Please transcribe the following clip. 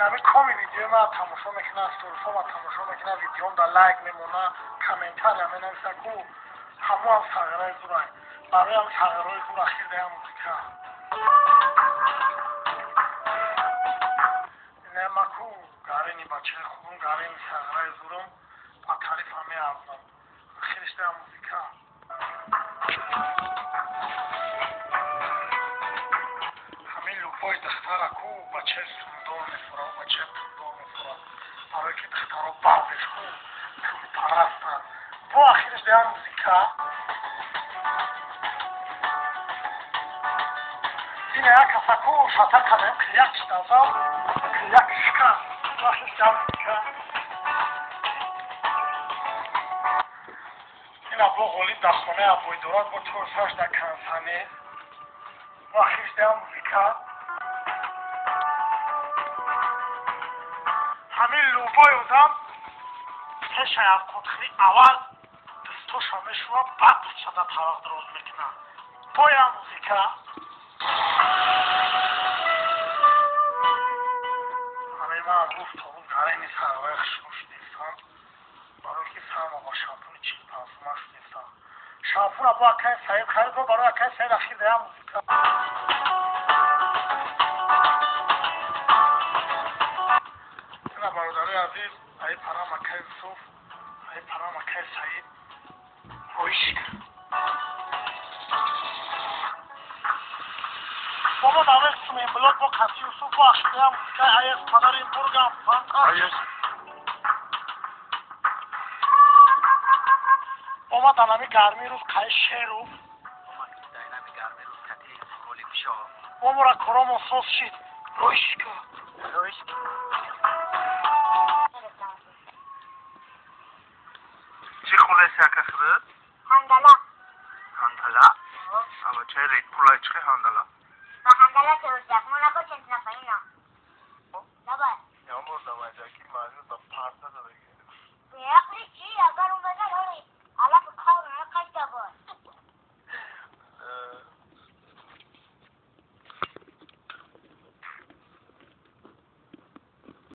نمی کمی ویدیو ما تماشا میکنه استورفا و تماشا میکنه ویدیوم در لایک میمونه کامنتر هم نویسه کو همه هم تغییرهای زورای برای هم تغییرهای زور اخیر ده موزیکا اینه ما کو گارینی بچه خوبم گارینی تغییرهای زورم با تعریف همه افضل اخیرش ده موزیکا همین لوپای دختر کو بچه سندور میفوره و بچه تندور میفوره برای که دختر رو بعضش کو پول پرستن با اخیرش ده موزیکا اینه یک کسا شاطر کنه کلیک شتازم کلیک شکن با اخیرش ده موزیکا این ابو غالی در خانه ابوی دورات با تورساش در کنسانه با اخیرش ده موزیکا همین لوبای آدم پیش یقودخی اول دستوش همه شما بعد شده طرق دراز میکنه با یا موزیکا همه من گفت تا اون گرینی سروای خشوش نیستم برای که سرما با شامپون چیل پرفومش نیستم شامپون با اکای سایب خرید رو برای اکای سایب اخیر ده موزیکا برادرای عزیز ای پرام اکای صوف ای پرام اکای سعید رویش بابا داره قسم این بلاد با کسی و صوف و اخشده هم که عیز پدر این برگم فانتاش بابا دنمی گرمی روز که شیر رو دنمی گرمی روز کتی خولی بشا بابا را کرام و صوص شید رویش که چی خوله سیاکه خود؟ هندلا هندلا؟ اما چه رید پولای چه هندلا؟ با هندلا چه روزیق مولا با چند نفایینا